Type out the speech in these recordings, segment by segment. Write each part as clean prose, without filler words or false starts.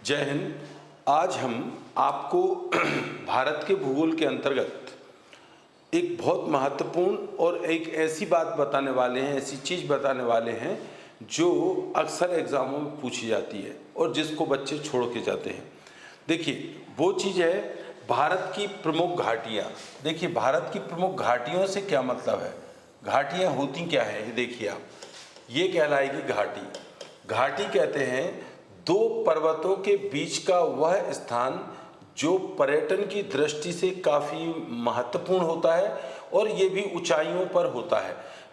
जय हिंद। आज हम आपको भारत के भूगोल के अंतर्गत एक बहुत महत्वपूर्ण और एक ऐसी बात बताने वाले हैं, ऐसी चीज़ बताने वाले हैं जो अक्सर एग्ज़ामों में पूछी जाती है और जिसको बच्चे छोड़ के जाते हैं। देखिए, वो चीज़ है भारत की प्रमुख घाटियाँ। देखिए, भारत की प्रमुख घाटियों से क्या मतलब है, घाटियाँ होती क्या हैं, ये देखिए आप। ये कहलाएगी घाटी। घाटी कहते हैं दो पर्वतों के बीच का वह स्थान जो पर्यटन की दृष्टि से काफ़ी महत्वपूर्ण होता है और ये भी ऊंचाइयों पर होता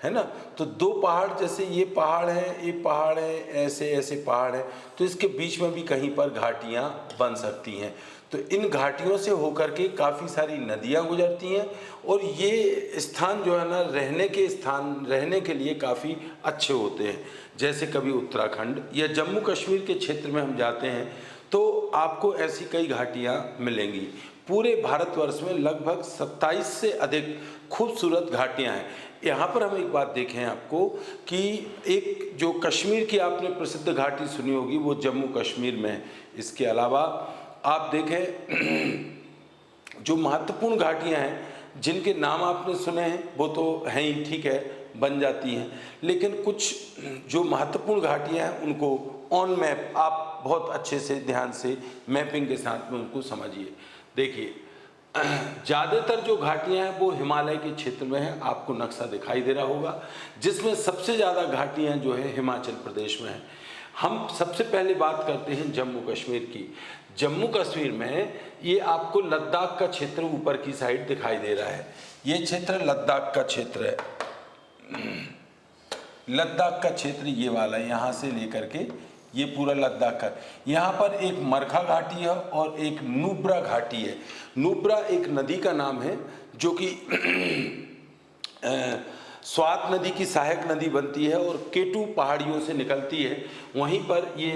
है ना। तो दो पहाड़, जैसे ये पहाड़ है, ये पहाड़ है, ऐसे ऐसे पहाड़ है, तो इसके बीच में भी कहीं पर घाटियाँ बन सकती हैं। तो इन घाटियों से होकर के काफ़ी सारी नदियाँ गुजरती हैं और ये स्थान जो है ना, रहने के लिए काफ़ी अच्छे होते हैं। जैसे कभी उत्तराखंड या जम्मू कश्मीर के क्षेत्र में हम जाते हैं तो आपको ऐसी कई घाटियाँ मिलेंगी। पूरे भारतवर्ष में लगभग 27 से अधिक खूबसूरत घाटियाँ हैं। यहाँ पर हम एक बात देखें आपको कि एक जो कश्मीर की आपने प्रसिद्ध घाटी सुनी होगी वो जम्मू कश्मीर में है। इसके अलावा आप देखें जो महत्वपूर्ण घाटियाँ हैं जिनके नाम आपने सुने हैं वो तो हैं ही, ठीक है, बन जाती हैं, लेकिन कुछ जो महत्वपूर्ण घाटियाँ हैं उनको ऑन मैप आप बहुत अच्छे से ध्यान से मैपिंग के साथ में उनको समझिए। देखिए, ज़्यादातर जो घाटियाँ हैं वो हिमालय के क्षेत्र में हैं। आपको नक्शा दिखाई दे रहा होगा, जिसमें सबसे ज़्यादा घाटियाँ जो है हिमाचल प्रदेश में हैं। हम सबसे पहले बात करते हैं जम्मू कश्मीर की। जम्मू कश्मीर में ये आपको लद्दाख का क्षेत्र ऊपर की साइड दिखाई दे रहा है। ये क्षेत्र लद्दाख का क्षेत्र है। लद्दाख का क्षेत्र ये वाला, यहाँ से लेकर के ये पूरा लद्दाख का। यहाँ पर एक मरखा घाटी है और एक नुब्रा घाटी है। नुब्रा एक नदी का नाम है जो कि स्वात नदी की सहायक नदी बनती है और केटू पहाड़ियों से निकलती है। वहीं पर ये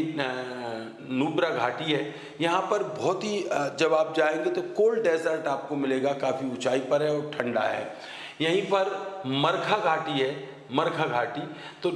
नुब्रा घाटी है। यहाँ पर बहुत ही जब आप जाएंगे तो कोल्ड डेजर्ट आपको मिलेगा, काफ़ी ऊंचाई पर है और ठंडा है। यहीं पर मरखा घाटी है, मरखा घाटी। तो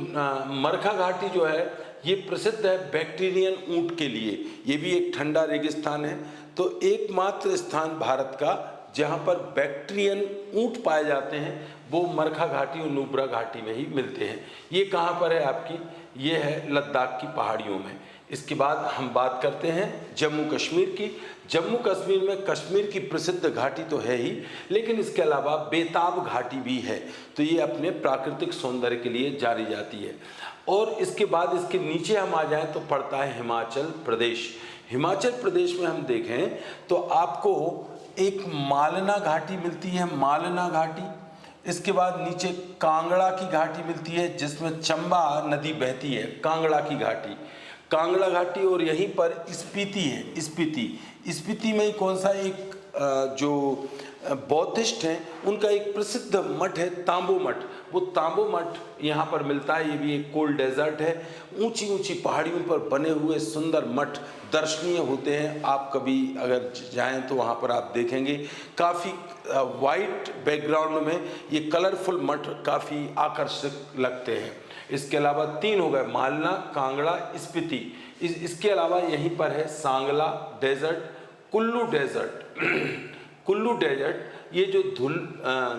मरखा घाटी जो है ये प्रसिद्ध है बैक्टीरियन ऊंट के लिए। ये भी एक ठंडा रेगिस्तान है। तो एकमात्र स्थान भारत का जहाँ पर बैक्टीरियन ऊंट पाए जाते हैं वो मरखा घाटी और नुब्रा घाटी में ही मिलते हैं। ये कहाँ पर है आपकी, ये है लद्दाख की पहाड़ियों में। इसके बाद हम बात करते हैं जम्मू कश्मीर की। जम्मू कश्मीर में कश्मीर की प्रसिद्ध घाटी तो है ही, लेकिन इसके अलावा बेताब घाटी भी है। तो ये अपने प्राकृतिक सौंदर्य के लिए जानी जाती है। और इसके बाद इसके नीचे हम आ जाएं तो पड़ता है हिमाचल प्रदेश। हिमाचल प्रदेश में हम देखें तो आपको एक मालना घाटी मिलती है, मालना घाटी। इसके बाद नीचे कांगड़ा की घाटी मिलती है जिसमें चंबा नदी बहती है, कांगड़ा की घाटी, कांगड़ा घाटी। और यहीं पर स्पीति है, स्पीति में कौन सा एक जो बौद्धिस्ट हैं उनका एक प्रसिद्ध मठ है तांबो मठ। वो तांबो मठ यहाँ पर मिलता है। ये भी एक कोल्ड डेजर्ट है। ऊंची ऊंची पहाड़ियों पर बने हुए सुंदर मठ दर्शनीय होते हैं। आप कभी अगर जाएं तो वहाँ पर आप देखेंगे काफ़ी वाइट बैकग्राउंड में ये कलरफुल मठ काफ़ी आकर्षक लगते हैं। इसके अलावा तीन हो गए, मालना, कांगड़ा, स्पीति। इसके अलावा यहीं पर है Sangla desert, Kullu desert. Kullu desert ये जो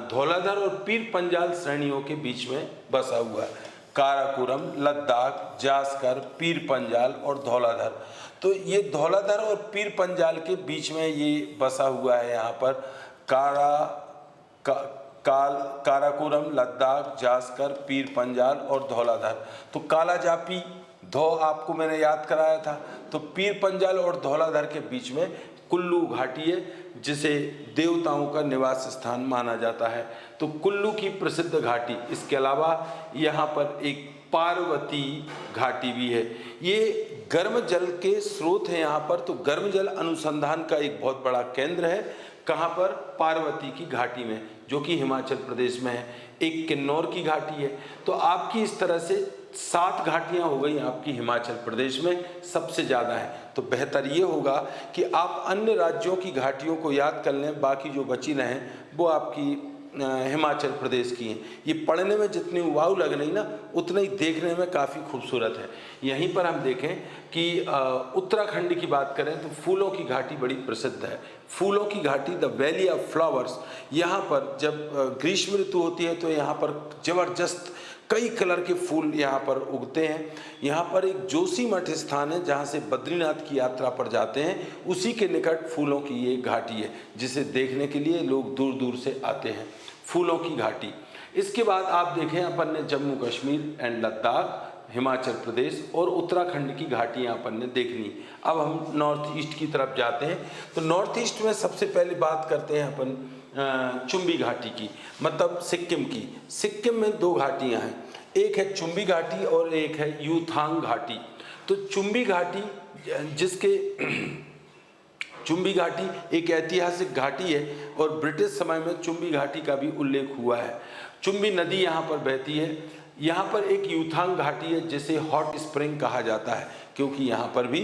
धौलाधर और पीर पंजाल श्रेणियों के बीच में बसा हुआ है। काराकोरम, लद्दाख, जास्कर, पीर पंजाल और धौलाधर। तो ये धौलाधर और पीर पंजाल के बीच में ये बसा हुआ है। यहाँ पर काराकोरम, लद्दाख, जास्कर, पीर पंजाल और धौलाधर। तो काला जापी धौ आपको मैंने याद कराया था। तो पीर पंजाल और धौलाधर के बीच में कुल्लू घाटी है जिसे देवताओं का निवास स्थान माना जाता है। तो कुल्लू की प्रसिद्ध घाटी। इसके अलावा यहाँ पर एक पार्वती घाटी भी है। ये गर्म जल के स्रोत हैं यहाँ पर। तो गर्म जल अनुसंधान का एक बहुत बड़ा केंद्र है। कहाँ पर, पार्वती की घाटी में, जो कि हिमाचल प्रदेश में है। एक किन्नौर की घाटी है। तो आपकी इस तरह से 7 घाटियाँ हो गई आपकी हिमाचल प्रदेश में, सबसे ज़्यादा है। तो बेहतर ये होगा कि आप अन्य राज्यों की घाटियों को याद कर लें, बाकी जो बची रहें वो आपकी हिमाचल प्रदेश की हैं। ये पढ़ने में जितनी वाव लग रही ना, उतना ही देखने में काफ़ी खूबसूरत है। यहीं पर हम देखें कि उत्तराखंड की बात करें तो फूलों की घाटी बड़ी प्रसिद्ध है। फूलों की घाटी, द वैली ऑफ फ्लावर्स, यहाँ पर जब ग्रीष्म ऋतु होती है तो यहाँ पर ज़बरदस्त कई कलर के फूल यहाँ पर उगते हैं। यहाँ पर एक जोशीमठ स्थान है जहाँ से बद्रीनाथ की यात्रा पर जाते हैं, उसी के निकट फूलों की ये घाटी है जिसे देखने के लिए लोग दूर दूर से आते हैं। फूलों की घाटी। इसके बाद आप देखें अपन ने जम्मू कश्मीर एंड लद्दाख, हिमाचल प्रदेश और उत्तराखंड की घाटियाँ अपन ने देख ली। अब हम नॉर्थ ईस्ट की तरफ जाते हैं। तो नॉर्थ ईस्ट में सबसे पहले बात करते हैं अपन चुम्बी घाटी की, मतलब सिक्किम की। सिक्किम में दो घाटियाँ हैं, एक है चुम्बी घाटी और एक है यूथांग घाटी। तो चुम्बी घाटी जिसके चुम्बी घाटी एक ऐतिहासिक घाटी है और ब्रिटिश समय में चुम्बी घाटी का भी उल्लेख हुआ है। चुम्बी नदी यहाँ पर बहती है। यहाँ पर एक यूथांग घाटी है जिसे हॉट स्प्रिंग कहा जाता है क्योंकि यहाँ पर भी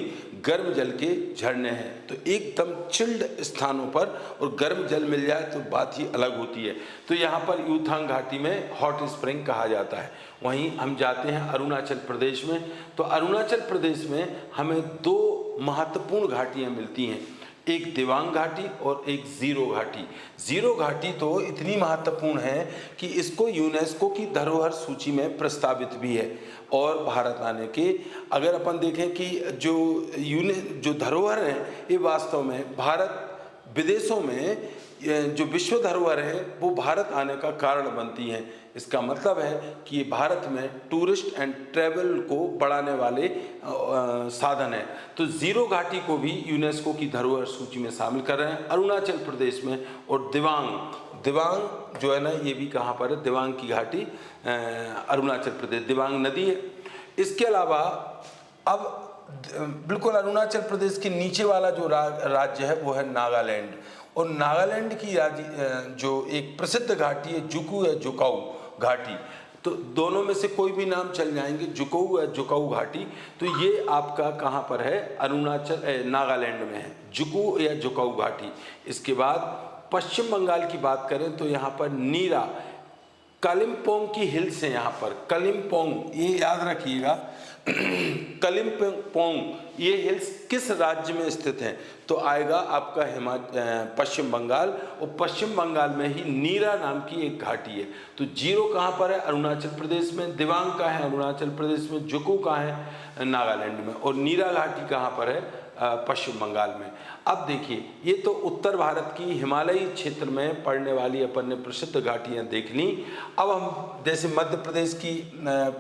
गर्म जल के झरने हैं। तो एकदम चिल्ड स्थानों पर और गर्म जल मिल जाए तो बात ही अलग होती है। तो यहाँ पर यूथांग घाटी में हॉट स्प्रिंग कहा जाता है। वहीं हम जाते हैं अरुणाचल प्रदेश में। तो अरुणाचल प्रदेश में हमें दो महत्वपूर्ण घाटियाँ मिलती हैं, एक दिबांग घाटी और एक ज़ीरो घाटी। ज़ीरो घाटी तो इतनी महत्वपूर्ण है कि इसको यूनेस्को की धरोहर सूची में प्रस्तावित भी है। और भारत आने के अगर अपन देखें कि जो धरोहर है ये वास्तव में भारत विदेशों में जो विश्व धरोहर है वो भारत आने का कारण बनती हैं। इसका मतलब है कि ये भारत में टूरिस्ट एंड ट्रैवल को बढ़ाने वाले साधन है। तो ज़ीरो घाटी को भी यूनेस्को की धरोहर सूची में शामिल कर रहे हैं अरुणाचल प्रदेश में। और दिबांग जो है ना, ये भी कहाँ पर है, दिबांग की घाटी अरुणाचल प्रदेश, दिबांग नदी है। इसके अलावा अब बिल्कुल अरुणाचल प्रदेश के नीचे वाला जो राज्य है वो है नागालैंड। और नागालैंड की जो एक प्रसिद्ध घाटी है जुकू या जुकाऊ घाटी। तो दोनों में से कोई भी नाम चल जाएंगे, जुकाऊ या जुकाऊ घाटी। तो ये आपका कहाँ पर है, नागालैंड में है, जुकू या जुकाऊ घाटी। इसके बाद पश्चिम बंगाल की बात करें तो यहाँ पर नीरा, कालिम्पोंग की हिल्स है। यहाँ पर कालिम्पोंग, ये याद रखिएगा, कालिम्पोंग ये हिल्स किस राज्य में स्थित हैं तो आएगा आपका पश्चिम बंगाल। और पश्चिम बंगाल में ही नीरा नाम की एक घाटी है। तो जीरो कहाँ पर है, अरुणाचल प्रदेश में। दिबांग का है अरुणाचल प्रदेश में। जुकू कहाँ है, नागालैंड में। और नीरा घाटी कहाँ पर है, पश्चिम बंगाल में। अब देखिए, ये तो उत्तर भारत की हिमालयी क्षेत्र में पड़ने वाली अपन ने प्रसिद्ध घाटियाँ देख ली। अब हम जैसे मध्य प्रदेश की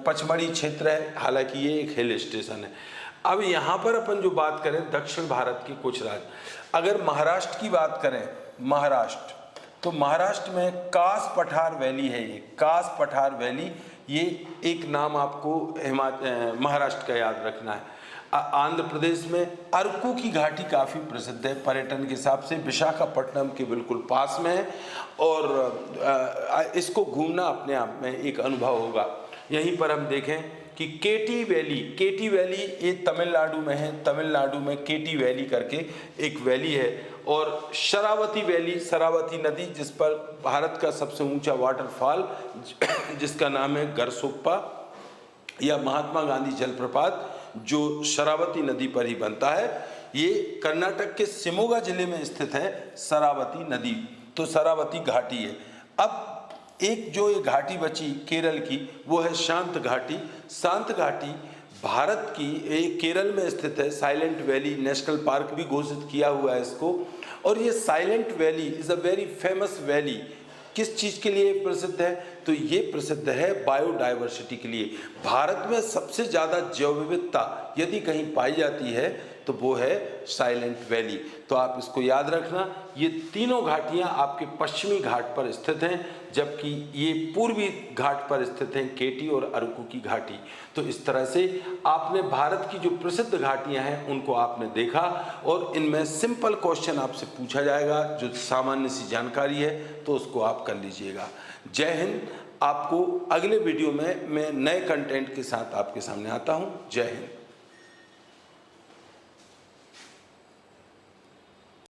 पचमढ़ी क्षेत्र है, हालांकि ये एक हिल स्टेशन है। अब यहाँ पर अपन जो बात करें दक्षिण भारत के कुछ राज्य, अगर महाराष्ट्र की बात करें, महाराष्ट्र, तो महाराष्ट्र में कास पठार वैली है। ये कास पठार वैली, ये एक नाम आपको महाराष्ट्र का याद रखना है। आंध्र प्रदेश में अरकू की घाटी काफ़ी प्रसिद्ध है पर्यटन के हिसाब से, विशाखापट्टनम के बिल्कुल पास में है। और इसको घूमना अपने आप में एक अनुभव होगा। यहीं पर हम देखें कि केटी वैली ये तमिलनाडु में है। तमिलनाडु में केटी वैली करके एक वैली है। और शरावती वैली, शरावती नदी, जिस पर भारत का सबसे ऊंचा वाटरफॉल जिसका नाम है गरसोप्पा या महात्मा गांधी जलप्रपात, जो शरावती नदी पर ही बनता है। ये कर्नाटक के शिमोगा जिले में स्थित है शरावती नदी। तो शरावती घाटी है। अब एक जो ये घाटी बची केरल की, वो है शांत घाटी। शांत घाटी भारत की एक केरल में स्थित है। साइलेंट वैली नेशनल पार्क भी घोषित किया हुआ है इसको। और ये silent valley is a very famous valley. किस चीज़ के लिए प्रसिद्ध है, तो ये प्रसिद्ध है बायोडाइवर्सिटी के लिए। भारत में सबसे ज़्यादा जैव विविधता यदि कहीं पाई जाती है तो वो है साइलेंट वैली। तो आप इसको याद रखना। ये तीनों घाटियाँ आपके पश्चिमी घाट पर स्थित हैं, जबकि ये पूर्वी घाट पर स्थित हैं, केटी और अरकू की घाटी। तो इस तरह से आपने भारत की जो प्रसिद्ध घाटियाँ हैं उनको आपने देखा। और इनमें सिंपल क्वेश्चन आपसे पूछा जाएगा, जो सामान्य सी जानकारी है तो उसको आप कर लीजिएगा। जय हिंद। आपको अगले वीडियो में मैं नए कंटेंट के साथ आपके सामने आता हूँ। जय हिंद।